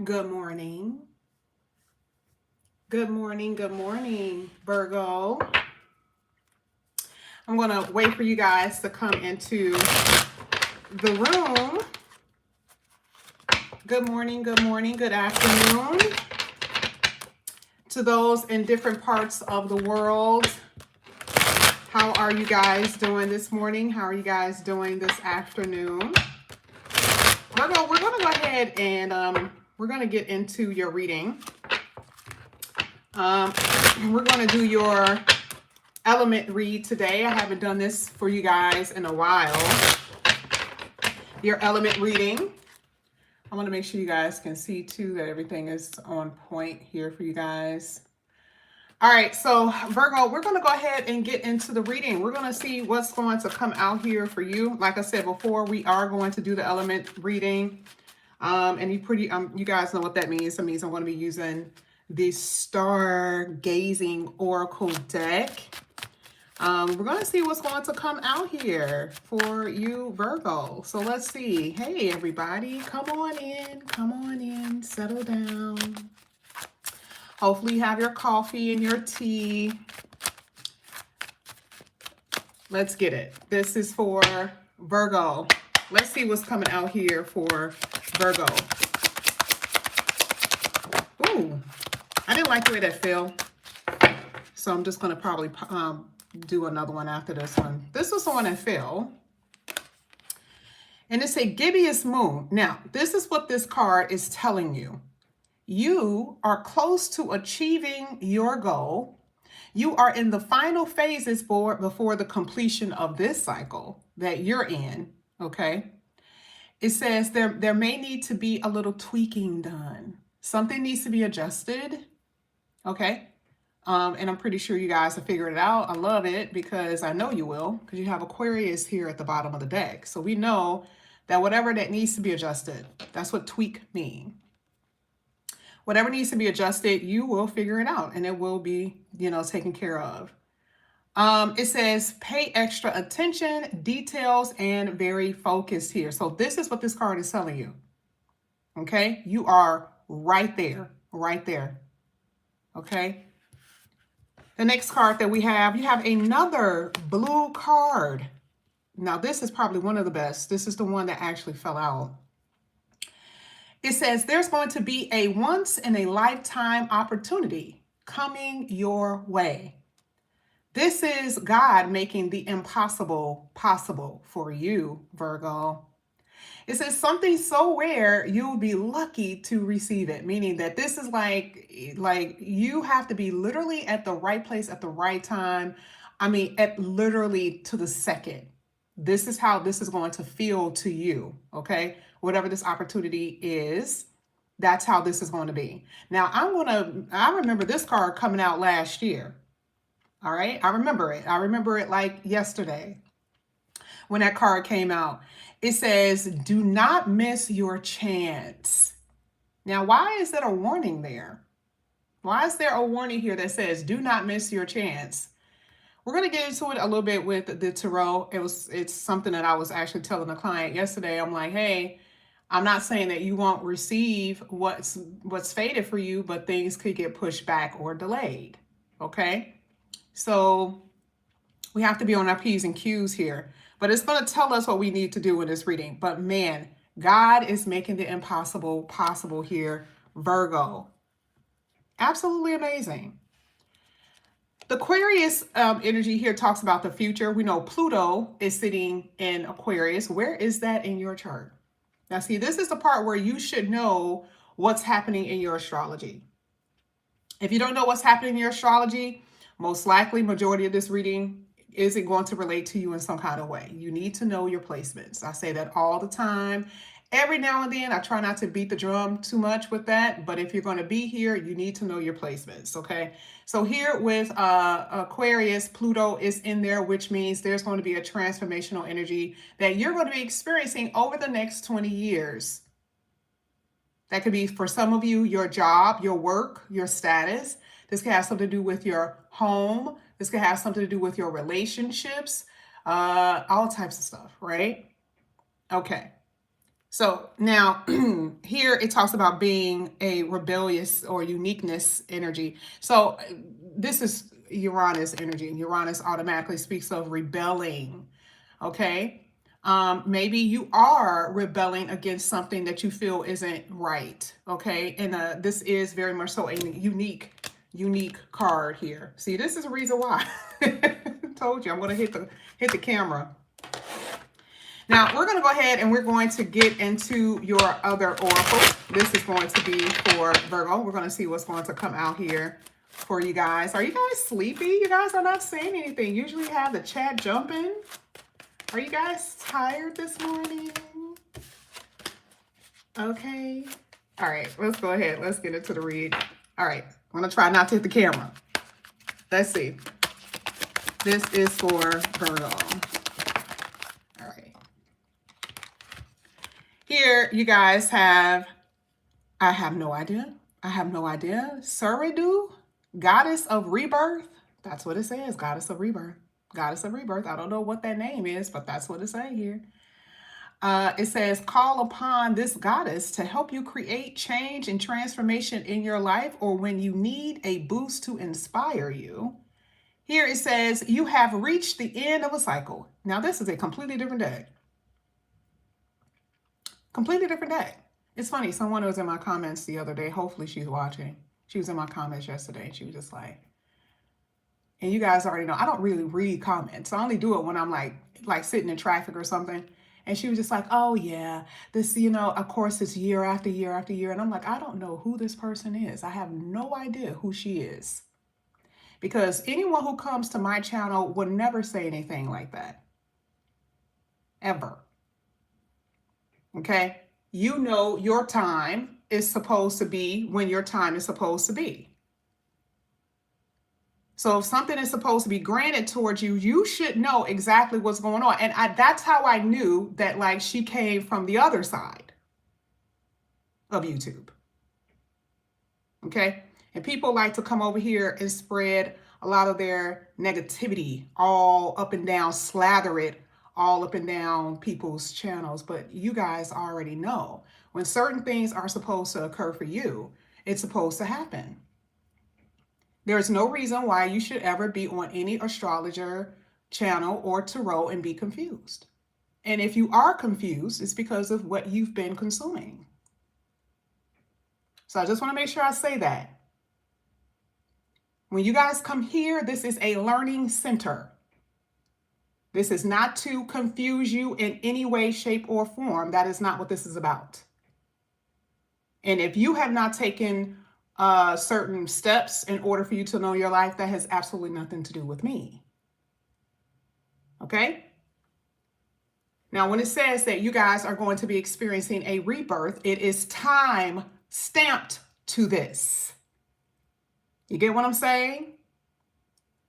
Good morning. Good morning. Good morning, Virgo. I'm going to wait for you guys to come into the room. Good morning. Good morning. Good afternoon to those in different parts of the world. How are you guys doing this morning? How are you guys doing this afternoon? Virgo, we're going to go ahead and we're going to get into your reading. We're going to do your element read today. I haven't done this for you guys in a while. Your element reading. I want to make sure you guys can see too that everything is on point here for you guys. All right, so Virgo, we're going to go ahead and get into the reading. We're going to see what's going to come out here for you. Like I said before, we are going to do the element reading. And you guys know what that means. That means I'm going to be using the Stargazing Oracle deck. We're going to see what's going to come out here for you, Virgo. So let's see. Hey, everybody, come on in, settle down. Hopefully you have your coffee and your tea. Let's get it. This is for Virgo. Let's see what's coming out here for Virgo. Ooh, I didn't like the way that fell. So I'm just going to probably do another one after this one. This was the one that fell. And it's a gibbous moon. Now, this is what this card is telling you. You are close to achieving your goal. You are in the final phases before the completion of this cycle that you're in, okay? It says there may need to be a little tweaking done. Something needs to be adjusted, okay? And I'm pretty sure you guys have figured it out. I love it because I know you will, because you have Aquarius here at the bottom of the deck. So we know that whatever that needs to be adjusted, that's what tweak means. Whatever needs to be adjusted, you will figure it out and it will be, taken care of. It says pay extra attention, details, and very focused here. So this is what this card is telling you. Okay, you are right there, right there. Okay. The next card that we have, you have another blue card. Now, this is probably one of the best. This is the one that actually fell out. It says there's going to be a once-in-a-lifetime opportunity coming your way. This is God making the impossible possible for you, Virgo. It says something so rare, you'll be lucky to receive it, meaning that this is like you have to be literally at the right place at the right time. I mean, at literally to the second. This is how this is going to feel to you, okay? Whatever this opportunity is, that's how this is going to be. Now, I remember this card coming out last year, all right? I remember it. I remember it like yesterday when that card came out. It says, do not miss your chance. Now, why is there a warning there? Why is there a warning here that says, do not miss your chance? We're going to get into it a little bit with the tarot. It's something that I was actually telling a client yesterday. I'm like, hey, I'm not saying that you won't receive what's fated for you, but things could get pushed back or delayed. Okay. So we have to be on our P's and Q's here, but it's going to tell us what we need to do in this reading. But man, God is making the impossible possible here, Virgo. Absolutely amazing. The Aquarius energy here talks about the future. We know Pluto is sitting in Aquarius. Where is that in your chart? Now, see, this is the part where you should know what's happening in your astrology. If you don't know what's happening in your astrology, most likely majority of this reading isn't going to relate to you in some kind of way. You need to know your placements. I say that all the time. Every now and then, I try not to beat the drum too much with that, but if you're going to be here, you need to know your placements, okay? So here with Aquarius, Pluto is in there, which means there's going to be a transformational energy that you're going to be experiencing over the next 20 years. That could be, for some of you, your job, your work, your status. This could have something to do with your home. This could have something to do with your relationships, all types of stuff, right? Okay. So now here it talks about being a rebellious or uniqueness energy. So this is Uranus energy. Uranus automatically speaks of rebelling. Okay. Maybe you are rebelling against something that you feel isn't right. Okay. And this is very much so a unique card here. See, this is a reason why. Told you I'm going to hit the camera. Now, we're going to go ahead and we're going to get into your other oracle. This is going to be for Virgo. We're going to see what's going to come out here for you guys. Are you guys sleepy? You guys are not saying anything. Usually you have the chat jumping. Are you guys tired this morning? Okay. All right, let's go ahead. Let's get into the read. All right, I'm going to try not to hit the camera. Let's see. This is for Virgo. Here, you guys have, I have no idea. Suridu, goddess of rebirth. That's what it says, goddess of rebirth. Goddess of rebirth. I don't know what that name is, but that's what it says here. It says, call upon this goddess to help you create change and transformation in your life, or when you need a boost to inspire you. Here it says, you have reached the end of a cycle. Now, this is a completely different day. Completely different day. It's funny. Someone was in my comments the other day. Hopefully she's watching. She was in my comments yesterday. And she was just like, and you guys already know, I don't really read comments. I only do it when I'm like sitting in traffic or something. And she was just like, oh yeah, this, of course it's year after year after year. And I'm like, I don't know who this person is. I have no idea who she is. Because anyone who comes to my channel would never say anything like that. Ever. Okay, your time is supposed to be when your time is supposed to be. So if something is supposed to be granted towards you, you should know exactly what's going on. And that's how I knew that she came from the other side of YouTube. Okay, and people like to come over here and spread a lot of their negativity all up and down, slather it all up and down people's channels. But you guys already know when certain things are supposed to occur for you, it's supposed to happen. There's no reason why you should ever be on any astrologer channel or tarot and be confused. And if you are confused, it's because of what you've been consuming. So I just want to make sure I say that. When you guys come here, this is a learning center. This is not to confuse you in any way, shape, or form. That is not what this is about. And if you have not taken certain steps in order for you to know your life, that has absolutely nothing to do with me. Okay? Now, when it says that you guys are going to be experiencing a rebirth, it is time stamped to this. You get what I'm saying?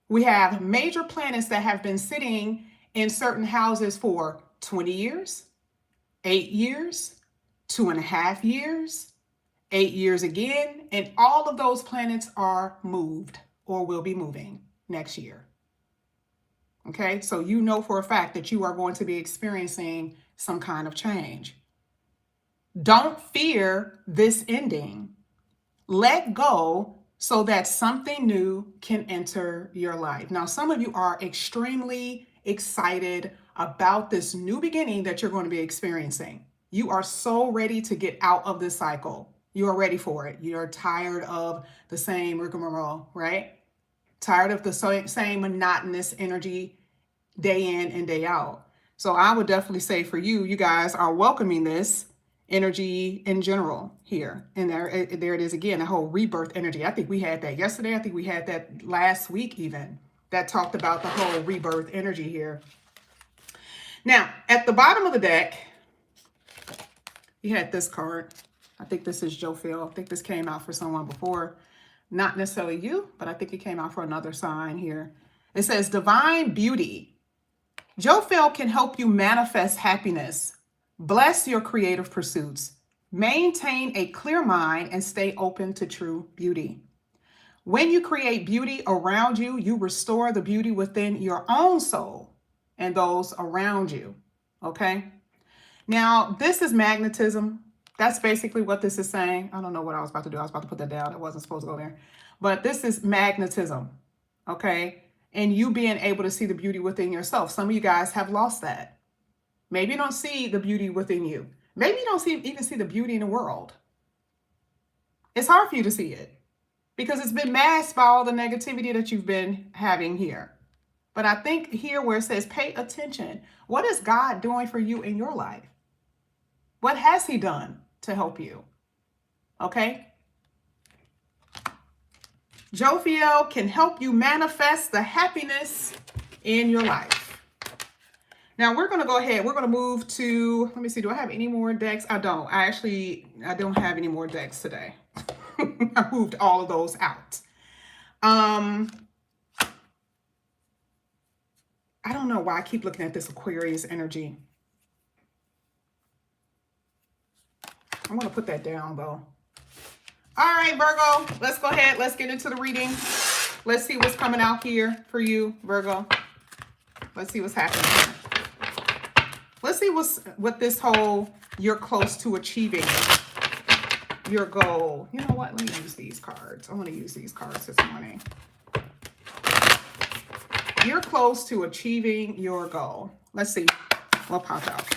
We have major planets that have been sitting in certain houses for 20 years, 8 years, 2.5 years, 8 years again, and all of those planets are moved or will be moving next year. Okay, so you know for a fact that you are going to be experiencing some kind of change. Don't fear this ending. Let go so that something new can enter your life. Now, some of you are extremely excited about this new beginning that you're going to be experiencing. You are so ready to get out of this cycle. You are ready for it. You're tired of the same rigmarole, right? Tired of the same monotonous energy day in and day out. So I would definitely say for you, you guys are welcoming this energy in general here. And there it is again, the whole rebirth energy. I think we had that yesterday. I think we had that last week even, that talked about the whole rebirth energy here. Now, at the bottom of the deck, you had this card. I think this is Joe Phil. I think this came out for someone before. Not necessarily you, but I think it came out for another sign here. It says divine beauty. Joe Phil can help you manifest happiness. Bless your creative pursuits. Maintain a clear mind and stay open to true beauty. When you create beauty around you, you restore the beauty within your own soul and those around you. Okay? Now, this is magnetism. That's basically what this is saying. I don't know what I was about to do. I was about to put that down. It wasn't supposed to go there. But this is magnetism, okay? And you being able to see the beauty within yourself. Some of you guys have lost that. Maybe you don't see the beauty within you. Maybe you don't even see the beauty in the world. It's hard for you to see it because it's been masked by all the negativity that you've been having here. But I think here where it says pay attention, what is God doing for you in your life? What has he done to help you? Okay? Jophiel can help you manifest the happiness in your life. Now we're going to go ahead. We're going to move to, let me see, do I have any more decks? I don't. I don't have any more decks today. I moved all of those out. I don't know why I keep looking at this Aquarius energy. I want to put that down though. All right, Virgo, let's go ahead. Let's get into the reading. Let's see what's coming out here for you, Virgo. Let's see what's happening here. Let's see what this whole you're close to achieving your goal. You know what? Let me use these cards. I want to use these cards this morning. You're close to achieving your goal. Let's see what popped out.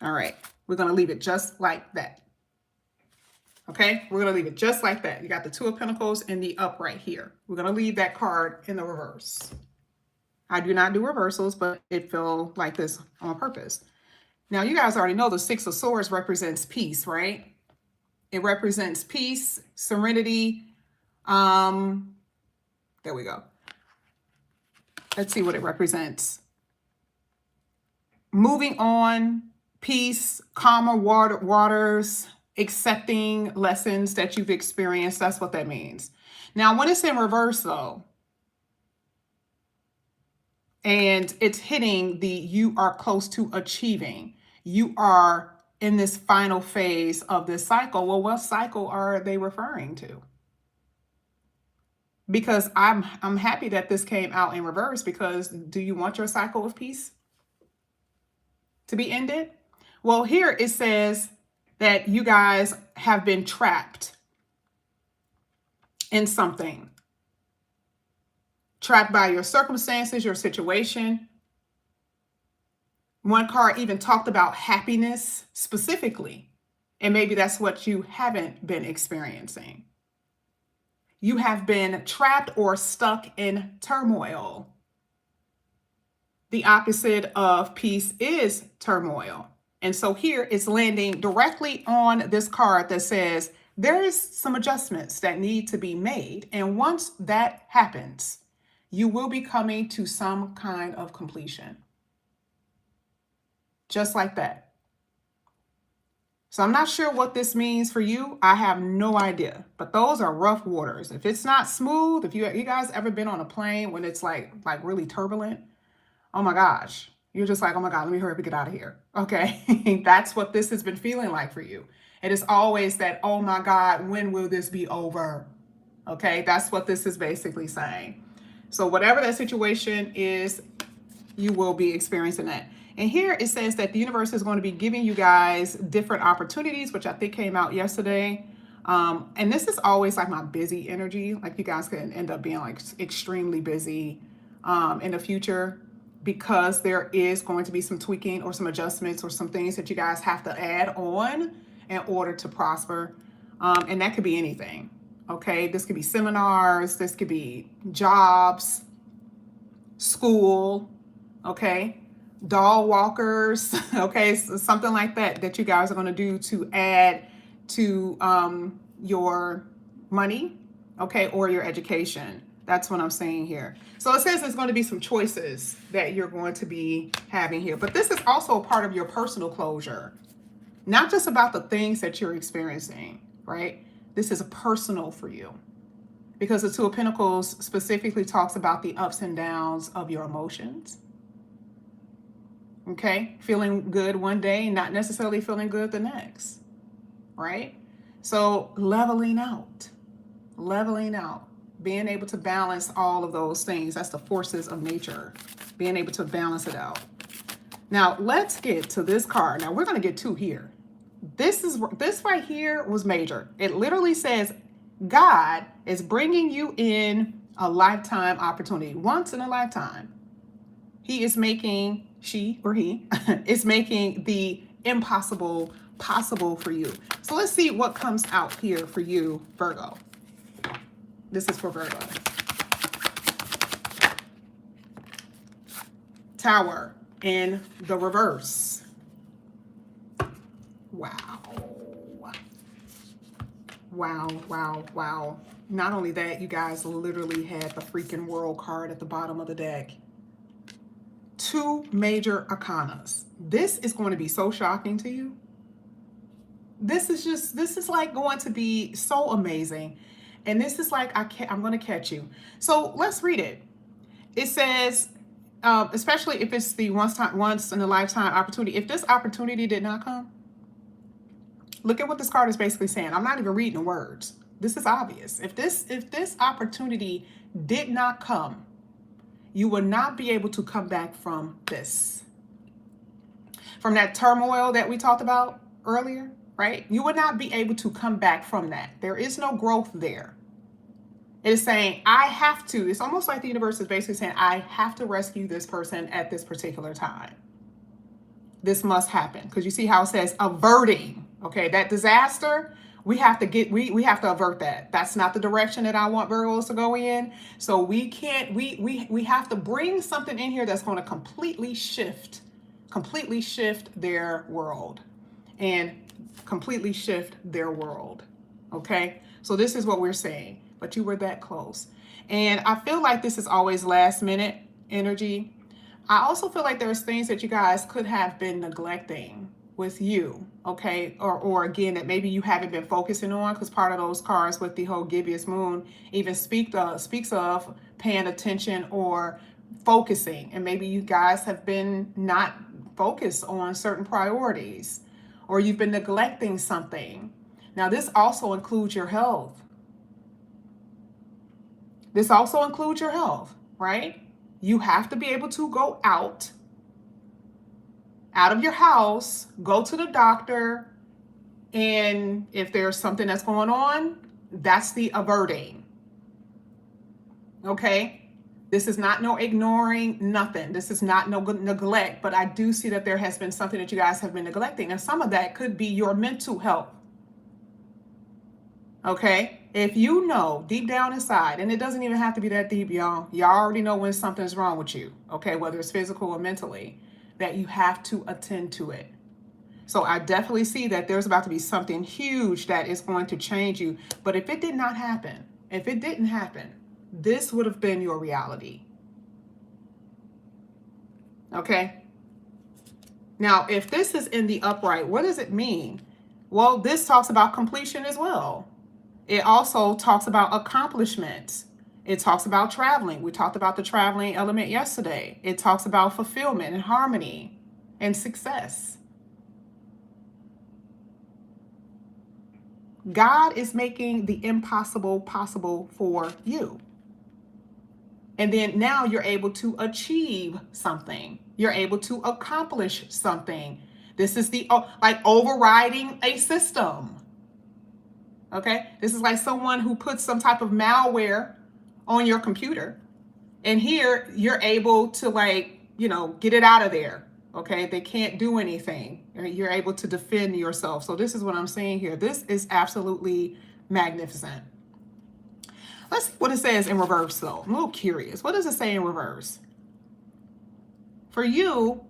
All right, we're going to leave it just like that. Okay, we're going to leave it just like that. You got the Two of Pentacles and the upright here. We're going to leave that card in the reverse. I do not do reversals, but it felt like this on purpose. Now, you guys already know the Six of Swords represents peace, right? It represents peace, serenity. There we go. Let's see what it represents. Moving on, peace, calmer waters, accepting lessons that you've experienced. That's what that means. Now, when it's in reverse, though, and it's hitting the you are close to achieving, you are in this final phase of this cycle. Well, what cycle are they referring to? Because I'm happy that this came out in reverse, because do you want your cycle of peace to be ended? Well, here it says that you guys have been trapped in something. Trapped by your circumstances, your situation. One card even talked about happiness specifically. And maybe that's what you haven't been experiencing. You have been trapped or stuck in turmoil. The opposite of peace is turmoil. And so here it's landing directly on this card that says there is some adjustments that need to be made. And once that happens, you will be coming to some kind of completion. Just like that. So I'm not sure what this means for you. I have no idea. But those are rough waters. If it's not smooth, if you guys ever been on a plane when it's like really turbulent, oh my gosh. You're just like, oh my God, let me hurry up and get out of here. Okay. That's what this has been feeling like for you. It is always that, oh my God, when will this be over? Okay. That's what this is basically saying. So whatever that situation is, you will be experiencing that. And here it says that the universe is going to be giving you guys different opportunities, which I think came out yesterday. And this is always like my busy energy. Like you guys can end up being like extremely busy in the future, because there is going to be some tweaking or some adjustments or some things that you guys have to add on in order to prosper. And that could be anything. Okay, this could be seminars, this could be jobs, school, okay, doll walkers, okay, so something like that you guys are going to do to add to your money, okay, or your education. That's what I'm saying here. So it says there's going to be some choices that you're going to be having here. But this is also a part of your personal closure. Not just about the things that you're experiencing, right? This is personal for you. Because the Two of Pentacles specifically talks about the ups and downs of your emotions. Okay? Feeling good one day, not necessarily feeling good the next. Right? So leveling out. Leveling out. Being able to balance all of those things. That's the forces of nature. Being able to balance it out. Now, let's get to this card. Now, we're going to get two here. This right here was major. It literally says God is bringing you in a lifetime opportunity. Once in a lifetime. He is making, she or he, is making the impossible possible for you. So let's see what comes out here for you, Virgo. This is for Virgo. Tower in the reverse. Wow. Wow, wow, wow. Not only that, you guys literally had the freaking World card at the bottom of the deck. Two major arcanas. This is going to be so shocking to you. This is like going to be so amazing. And this is like, I'm going to catch you. So let's read it. It says, especially if it's the once in a lifetime opportunity, if this opportunity did not come, look at what this card is basically saying. I'm not even reading the words. This is obvious. If this opportunity did not come, you will not be able to come back from this. From that turmoil that we talked about earlier, right? You would not be able to come back from that. There is no growth there. It is saying, I have to. It's almost like the universe is basically saying, I have to rescue this person at this particular time. This must happen. Because you see how it says averting. Okay, that disaster, we have to avert that. That's not the direction that I want Virgos to go in. So we can't, we have to bring something in here that's going to completely shift their world. And completely shift their world. Okay, so this is what we're saying. But you were that close. And I feel like this is always last minute energy. I also feel like there's things that you guys could have been neglecting with you, okay? Or again, that maybe you haven't been focusing on, because part of those cards with the whole gibbous moon even speaks of paying attention or focusing. And maybe you guys have been not focused on certain priorities, or you've been neglecting something. Now, this also includes your health. This also includes your health, right? You have to be able to go out of your house, go to the doctor, and if there's something that's going on, that's the averting. Okay? This is not no ignoring, nothing. This is not no neglect, but I do see that there has been something that you guys have been neglecting, and some of that could be your mental health. Okay? If you know deep down inside, and it doesn't even have to be that deep, y'all. Y'all already know when something's wrong with you, okay? Whether it's physical or mentally, that you have to attend to it. So I definitely see that there's about to be something huge that is going to change you. But if it did not happen, if it didn't happen, this would have been your reality. Okay? Now, if this is in the upright, what does it mean? Well, this talks about completion as well. It also talks about accomplishments. It talks about traveling. We talked about the traveling element yesterday. It talks about fulfillment and harmony and success. God is making the impossible possible for you. And then now you're able to achieve something. You're able to accomplish something. This is the like overriding a system. Okay, this is like someone who puts some type of malware on your computer, and here you're able to, like, you know, get it out of there. Okay, they can't do anything. You're able to defend yourself. So this is what I'm saying here. This is absolutely magnificent. Let's see what it says in reverse, though. I'm a little curious. What does it say in reverse? For you,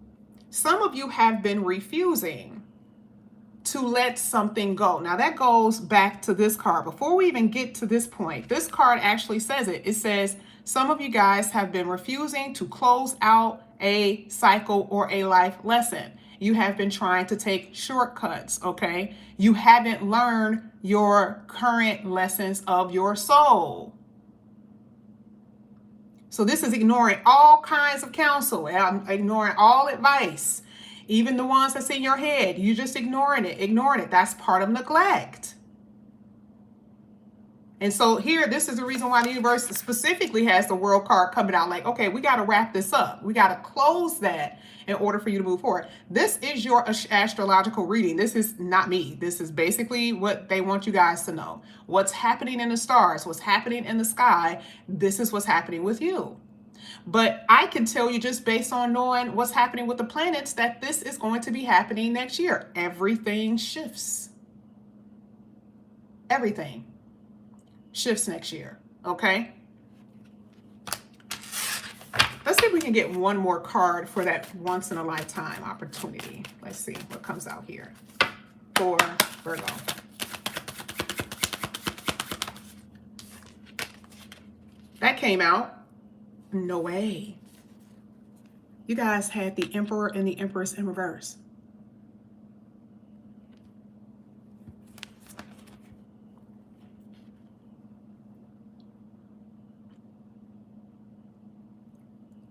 some of you have been refusing to let something go. Now that goes back to this card. Before we even get to this point, this card actually says it. It says some of you guys have been refusing to close out a cycle or a life lesson. You have been trying to take shortcuts, okay? You haven't learned your current lessons of your soul. So this is ignoring all kinds of counsel. I'm ignoring all advice. Even the ones that's in your head, you just ignoring it. That's part of neglect. And so here, this is the reason why the universe specifically has the world card coming out like, okay, we got to wrap this up. We got to close that in order for you to move forward. This is your astrological reading. This is not me. This is basically what they want you guys to know. What's happening in the stars, what's happening in the sky, this is what's happening with you. But I can tell you just based on knowing what's happening with the planets that this is going to be happening next year. Everything shifts. Everything shifts next year, okay? Let's see if we can get one more card for that once in a lifetime opportunity. Let's see what comes out here for Virgo. That came out. No way. You guys had the Emperor and the Empress in reverse.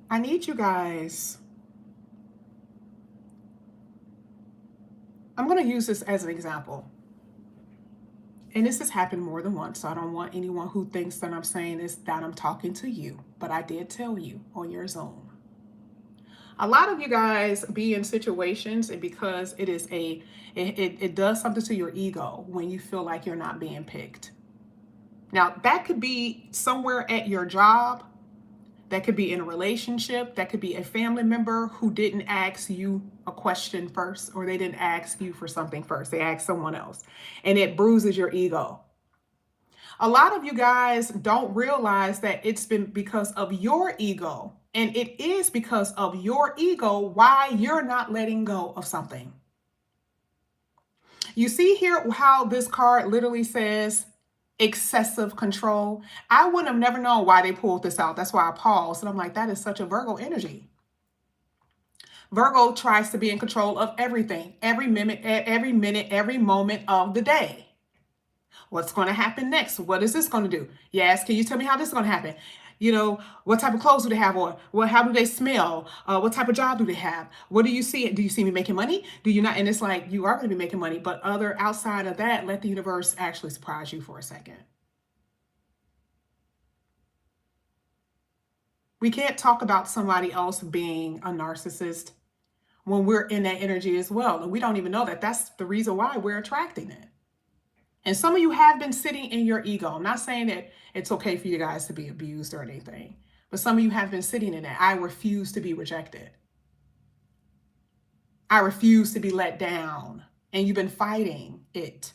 I need you guys. I'm going to use this as an example. And this has happened more than once, so I don't want anyone who thinks that I'm saying this that I'm talking to you, but I did tell you on your Zoom. A lot of you guys be in situations, and because it is it does something to your ego when you feel like you're not being picked. Now, that could be somewhere at your job. That could be in a relationship. That could be a family member who didn't ask you a question first, or they didn't ask you for something first. They asked someone else, and it bruises your ego. A lot of you guys don't realize that it's been because of your ego, and it is because of your ego why you're not letting go of something. You see here how this card literally says excessive control. I wouldn't have never known why they pulled this out. That's why I paused, and I'm like, that is such a Virgo energy. Virgo tries to be in control of everything, every minute, every moment of the day. What's going to happen next? What is this going to do? Yes, can you tell me how this is going to happen? You know, what type of clothes do they have on? Well, how do they smell? What type of job do they have? What do you see? Do you see me making money? Do you not? And it's like, you are going to be making money, but outside of that, let the universe actually surprise you for a second. We can't talk about somebody else being a narcissist when we're in that energy as well. And we don't even know that. That's the reason why we're attracting it. And some of you have been sitting in your ego. I'm not saying that it's okay for you guys to be abused or anything, but some of you have been sitting in that. I refuse to be rejected. I refuse to be let down. And you've been fighting it.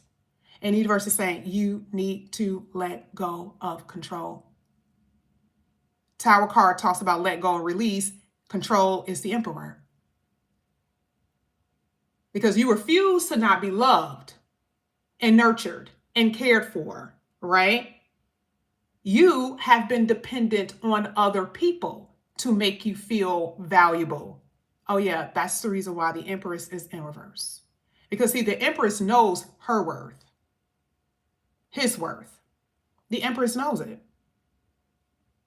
And the universe is saying you need to let go of control. Tower card talks about let go and release. Control is the Emperor. Because you refuse to not be loved and nurtured and cared for, right? You have been dependent on other people to make you feel valuable. Oh yeah, that's the reason why the Empress is in reverse. Because see, the Empress knows her worth, his worth. The Empress knows it.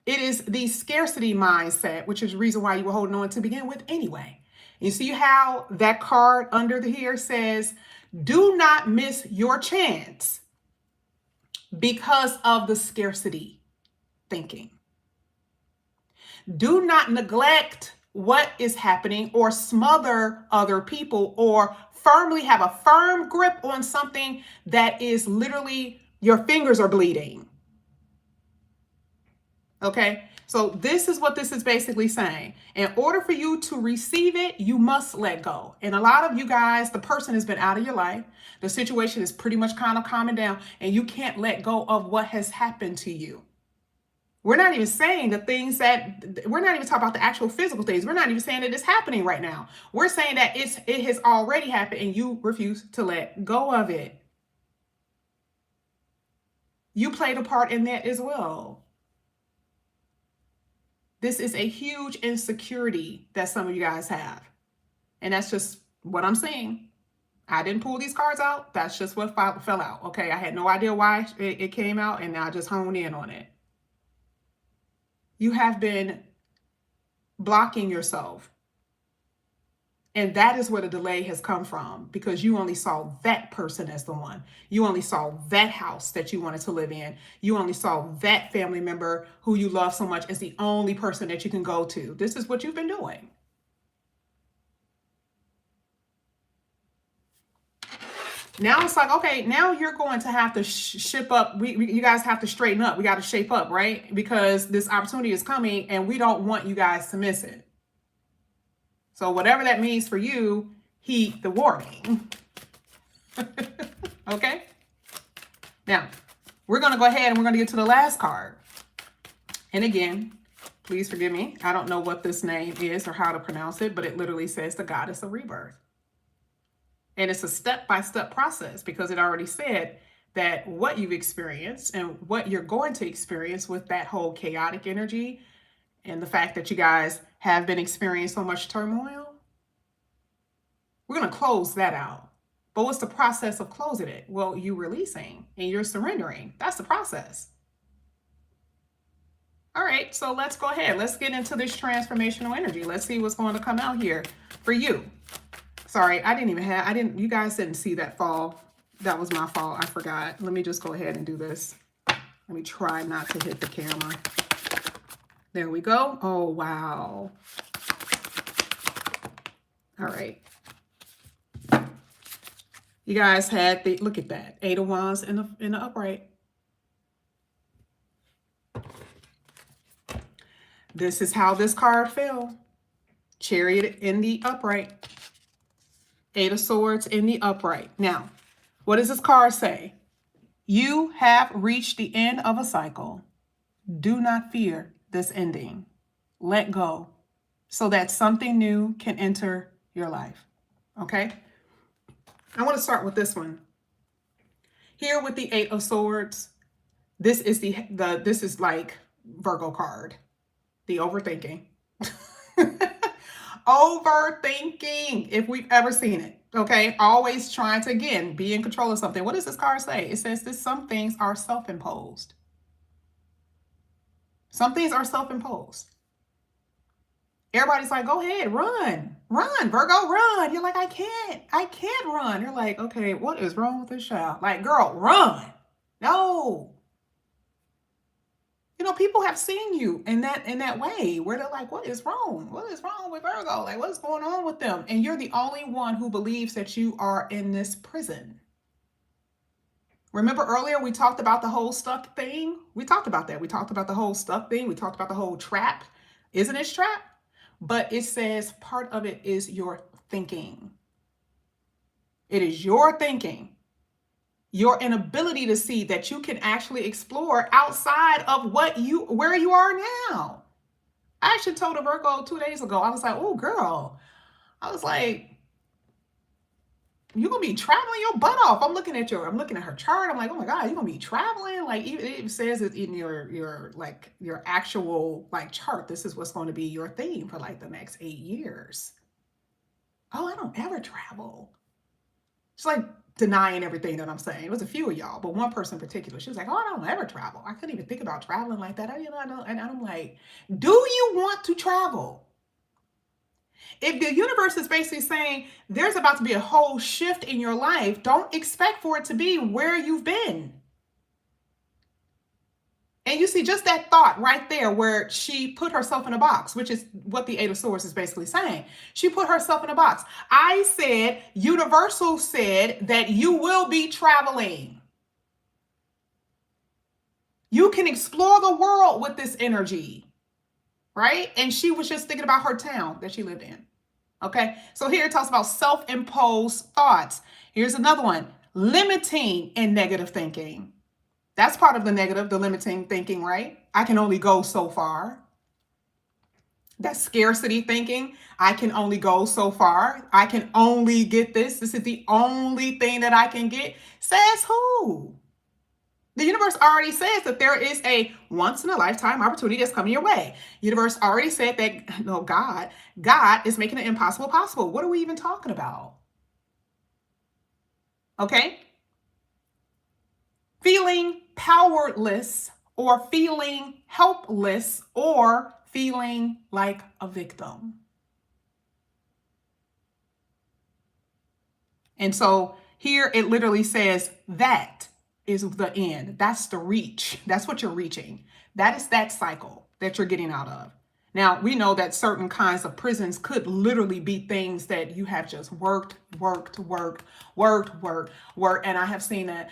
It is the scarcity mindset, which is the reason why you were holding on to begin with anyway. You see how that card under here says, do not miss your chance because of the scarcity thinking. Do not neglect what is happening or smother other people or firmly have a firm grip on something that is literally your fingers are bleeding. Okay, so this is what this is basically saying. In order for you to receive it, you must let go. And a lot of you guys, the person has been out of your life. The situation is pretty much kind of calming down, and you can't let go of what has happened to you. We're not even saying the things we're not even talking about the actual physical things. We're not even saying that it's happening right now. We're saying that it has already happened and you refuse to let go of it. You played a part in that as well. This is a huge insecurity that some of you guys have. And that's just what I'm saying. I didn't pull these cards out. That's just what fell out. Okay, I had no idea why it came out, and I just honed in on it. You have been blocking yourself And that is where the delay has come from, because you only saw that person as the one. You only saw that house that you wanted to live in. You only saw that family member who you love so much as the only person that you can go to. This is what you've been doing. Now it's like, okay, now you're going to have to ship up. You guys have to straighten up. We got to shape up, right? Because this opportunity is coming and we don't want you guys to miss it. So whatever that means for you, heed the warning. Okay? Now, we're going to go ahead and we're going to get to the last card. And again, please forgive me. I don't know what this name is or how to pronounce it, but it literally says the goddess of rebirth. And it's a step-by-step process, because it already said that what you've experienced and what you're going to experience with that whole chaotic energy and the fact that you guys have been experiencing so much turmoil, we're going to close that out. But what's the process of closing it? Well, you releasing and you're surrendering. That's the process. All right, so let's go ahead. Let's get into this transformational energy. Let's see what's going to come out here for you. Sorry, you guys didn't see that fall. That was my fault. I forgot. Let me just go ahead and do this. Let me try not to hit the camera. There we go. Oh, wow. All right. You guys had look at that. 8 of Wands in the upright. This is how this card fell. Chariot in the upright. 8 of Swords in the upright. Now, what does this card say? You have reached the end of a cycle. Do not fear this ending. Let go so that something new can enter your life. Okay? I want to start with this one. Here with the 8 of Swords, this is this is like Virgo card. The overthinking. Overthinking, if we've ever seen it. Okay, always trying to, again, be in control of something. What does this card say? It says that some things are self-imposed. Some things are self-imposed. Everybody's like, go ahead, run, Virgo, run. You're like, I can't run. You're like, okay, what is wrong with this child? Like, girl, run. No. You know, people have seen you in that way where they're like, what is wrong? What is wrong with Virgo? Like, what's going on with them? And you're the only one who believes that you are in this prison. Remember earlier we talked about the whole stuck thing? We talked about that. We talked about the whole stuck thing. We talked about the whole trap. Isn't it trap? But it says part of it is your thinking. It is your thinking. Your inability to see that you can actually explore outside of where you are now. I actually told a Virgo 2 days ago, I was like, oh, girl. I was like, you're going to be traveling your butt off. I'm looking at her chart. I'm like, oh my God, you're going to be traveling. Like it says it in your actual like chart. This is what's going to be your theme for like the next 8 years. Oh, I don't ever travel. It's like denying everything that I'm saying. It was a few of y'all, but one person in particular, she was like, oh, I don't ever travel. I couldn't even think about traveling like that. And I'm like, do you want to travel? If the universe is basically saying there's about to be a whole shift in your life, don't expect for it to be where you've been. And you see just that thought right there where she put herself in a box, which is what the 8 of Swords is basically saying. She put herself in a box. I said, Universal said that you will be traveling. You can explore the world with this energy, right? And she was just thinking about her town that she lived in. Okay, so here it talks about self-imposed thoughts. Here's another one, limiting and negative thinking. That's part of the negative, the limiting thinking, right? I can only go so far. That scarcity thinking, I can only go so far. I can only get this. This is the only thing that I can get. Says who? The universe already says that there is a once in a lifetime opportunity that's coming your way. Universe already said that, no, God is making the impossible possible. What are we even talking about? Okay. Feeling powerless or feeling helpless or feeling like a victim. And so here it literally says that is the end. That's the reach. That's what you're reaching. That is that cycle that you're getting out of. Now, we know that certain kinds of prisons could literally be things that you have just worked. And I have seen that.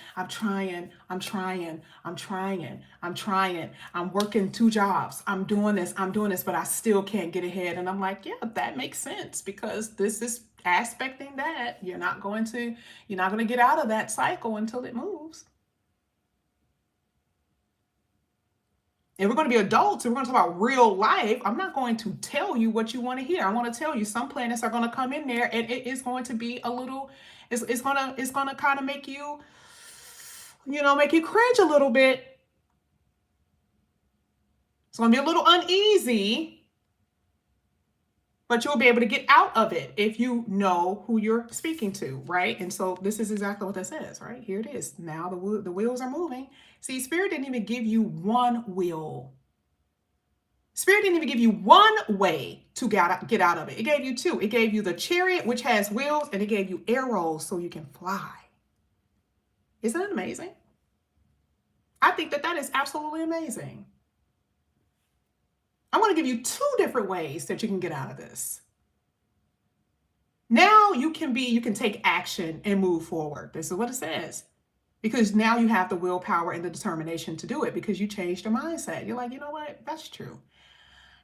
I'm working 2 jobs. I'm doing this, but I still can't get ahead. And I'm like, yeah, that makes sense, because this is aspecting that. You're not going to get out of that cycle until it moves. If we're going to be adults, if we're going to talk about real life, I'm not going to tell you what you want to hear. I want to tell you some planets are going to come in there, and it is going to be a little, it's going to kind of make you, make you cringe a little bit. It's going to be a little uneasy, but you'll be able to get out of it if you know who you're speaking to, right? And so this is exactly what that says, right? Here it is. Now the wheels are moving. See, Spirit didn't even give you one wheel. Spirit didn't even give you one way to get out of it. It gave you 2. It gave you the chariot, which has wheels, and it gave you arrows so you can fly. Isn't that amazing? I think that is absolutely amazing. I want to give you 2 different ways that you can get out of this. Now you can take action and move forward. This is what it says. Because now you have the willpower and the determination to do it, because you changed your mindset. You're like, you know what? That's true.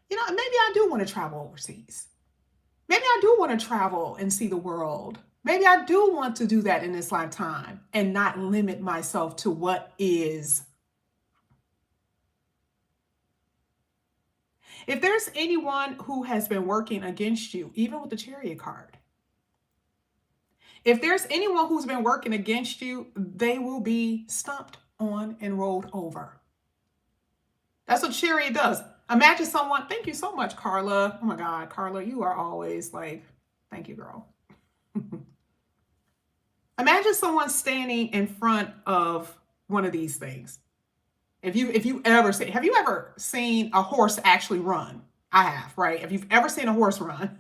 Maybe I do want to travel overseas. Maybe I do want to travel and see the world. Maybe I do want to do that in this lifetime and not limit myself to what is. If there's anyone who has been working against you, even with the Chariot card, if there's anyone who's been working against you, they will be stomped on and rolled over. That's what Chariot does. Imagine someone, thank you so much, Carla. Oh my God, Carla, you are always like, thank you, girl. Imagine someone standing in front of one of these things. Have you ever seen a horse actually run? I have, right? If you've ever seen a horse run,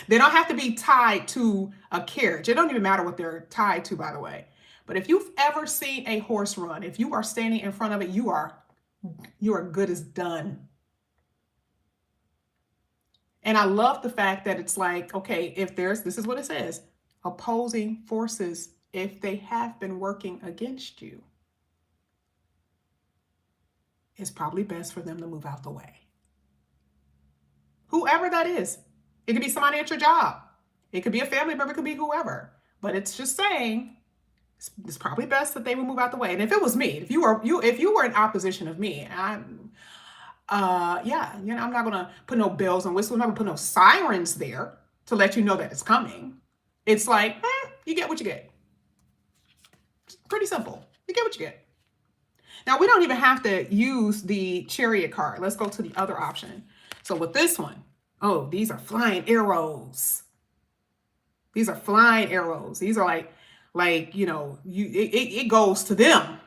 they don't have to be tied to a carriage. It don't even matter what they're tied to, by the way. But if you've ever seen a horse run, if you are standing in front of it, you are good as done. And I love the fact that it's like, okay, this is what it says, opposing forces, if they have been working against you, it's probably best for them to move out the way. Whoever that is. It could be somebody at your job. It could be a family member. It could be whoever. But it's just saying it's probably best that they would move out the way. And if it was me, if you were in opposition of me, I'm not going to put no bells and whistles. I'm not going to put no sirens there to let you know that it's coming. It's like, you get what you get. It's pretty simple. You get what you get. Now, we don't even have to use the Chariot card. Let's go to the other option. So with this one, these are flying arrows. These are flying arrows. These are it goes to them.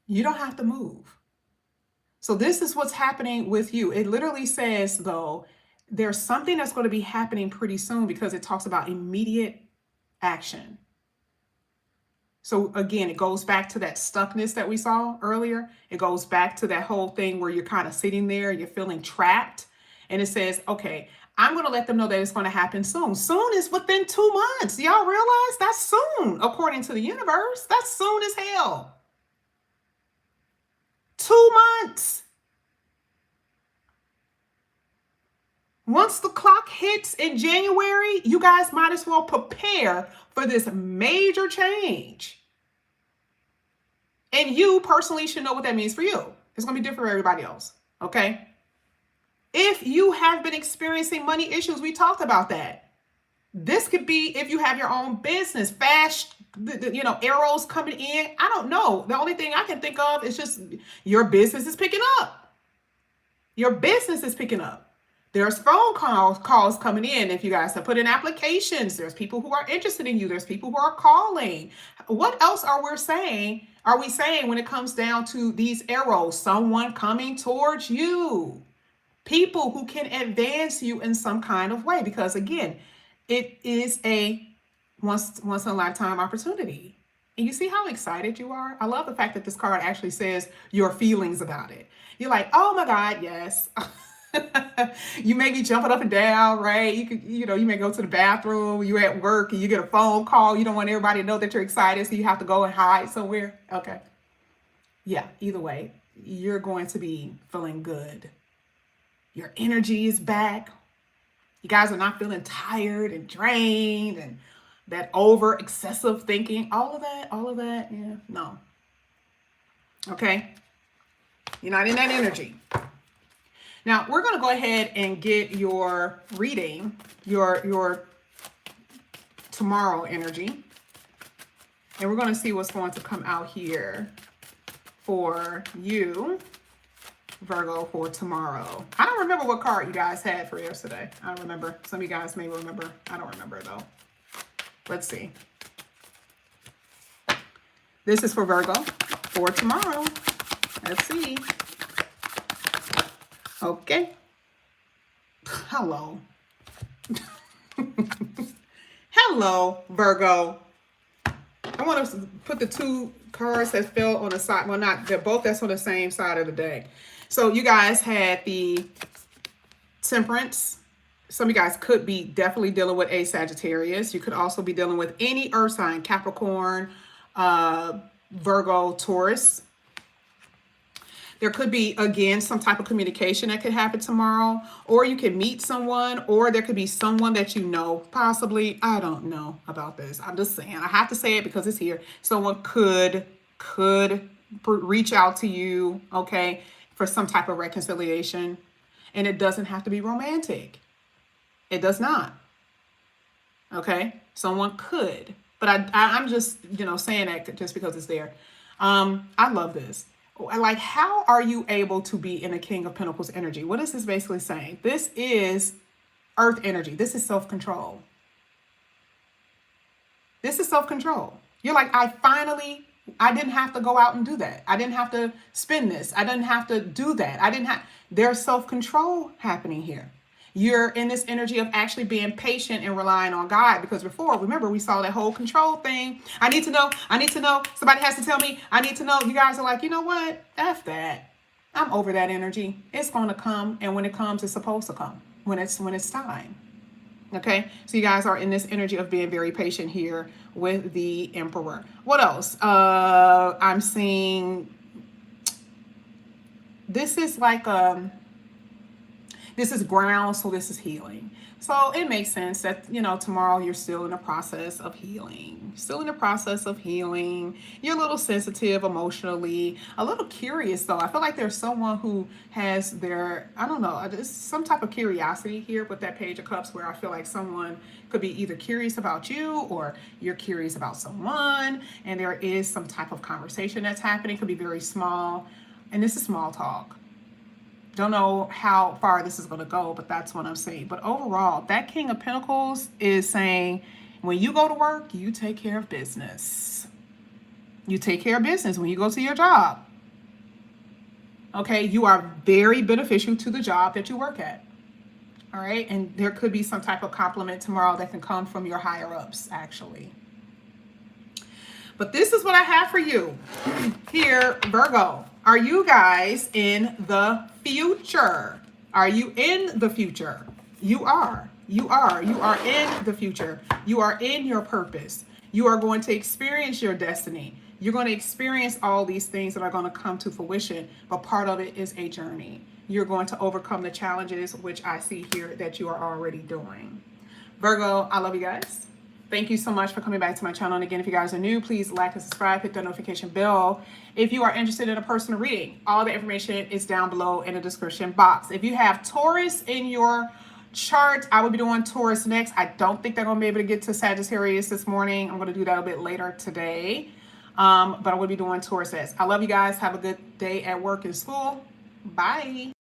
You don't have to move. So this is what's happening with you. It literally says, though, there's something that's going to be happening pretty soon, because it talks about immediate action. So again, it goes back to that stuckness that we saw earlier. It goes back to that whole thing where you're kind of sitting there, you're feeling trapped. And it says, okay, I'm going to let them know that it's going to happen soon. Soon is within 2 months. Y'all realize that's soon, according to the universe. That's soon as hell. 2 months. Once the clock hits in January, you guys might as well prepare for this major change. And you personally should know what that means for you. It's going to be different for everybody else. Okay. If you have been experiencing money issues, we talked about that. This could be if you have your own business, fast, arrows coming in. I don't know. The only thing I can think of is just your business is picking up. Your business is picking up. There's phone calls coming in. If you guys have put in applications, there's people who are interested in you. There's people who are calling. What else are we saying when it comes down to these arrows? Someone coming towards you. People who can advance you in some kind of way. Because again, It is a once in a lifetime opportunity. And you see how excited you are? I love the fact that this card actually says your feelings about it. You're like, oh my God, yes. You may be jumping up and down, right? You may go to the bathroom, you're at work and you get a phone call. You don't want everybody to know that you're excited, so you have to go and hide somewhere. Okay. Yeah, either way, you're going to be feeling good. Your energy is back. You guys are not feeling tired and drained and that over excessive thinking. All of that, yeah, no. Okay? You're not in that energy. Now, we're going to go ahead and get your reading, your tomorrow energy. And we're going to see what's going to come out here for you, Virgo, for tomorrow. I don't remember what card you guys had for yesterday. I don't remember. Some of you guys may remember. I don't remember, though. Let's see. This is for Virgo for tomorrow. Let's see. Okay. Hello. Hello, Virgo. I want to put the two cards that fell on the side. Well, not, they're both that's on the same side of the deck. So you guys had the Temperance. Some of you guys could be definitely dealing with a Sagittarius. You could also be dealing with any earth sign, Capricorn, Virgo, Taurus. There could be, again, some type of communication that could happen tomorrow, or you could meet someone, or there could be someone that you know, possibly. I don't know about this. I'm just saying. I have to say it because it's here. Someone could reach out to you, okay, for some type of reconciliation, and it doesn't have to be romantic. It does not. Okay, someone could, but I'm just saying that just because it's there. I love this. Like, how are you able to be in a King of Pentacles energy? What is this basically saying? This is earth energy. This is self-control. This is self-control. You're like, I didn't have to go out and do that. I didn't have to spend this. I didn't have to do that. There's self-control happening here. You're in this energy of actually being patient and relying on God, because before, remember, we saw that whole control thing. I need to know. Somebody has to tell me. I need to know. You guys are like, you know what? F that. I'm over that energy. It's going to come. And when it comes, it's supposed to come when it's time. Okay. So you guys are in this energy of being very patient here with the Emperor. What else? I'm seeing this is like, this is ground, so this is healing. So it makes sense that, tomorrow you're still in the process of healing. You're a little sensitive emotionally, a little curious, though. I feel like there's someone who has there's some type of curiosity here with that Page of Cups, where I feel like someone could be either curious about you or you're curious about someone, and there is some type of conversation that's happening. It could be very small, and this is small talk. Don't know how far this is going to go, but that's what I'm saying. But overall, that King of Pentacles is saying, when you go to work, you take care of business. You take care of business when you go to your job. Okay, you are very beneficial to the job that you work at. All right, and there could be some type of compliment tomorrow that can come from your higher ups, actually. But this is what I have for you here, Virgo. Are you guys in the future? Are you in the future? You are. You are in the future. You are in your purpose. You are going to experience your destiny. You're going to experience all these things that are going to come to fruition, but part of it is a journey. You're going to overcome the challenges, which I see here that you are already doing. Virgo, I love you guys. Thank you so much for coming back to my channel. And again, if you guys are new, please like and subscribe, hit the notification bell. If you are interested in a personal reading, all the information is down below in the description box. If you have Taurus in your chart, I will be doing Taurus next. I don't think they're going to be able to get to Sagittarius this morning. I'm going to do that a bit later today. But I will be doing Taurus next. I love you guys. Have a good day at work and school. Bye.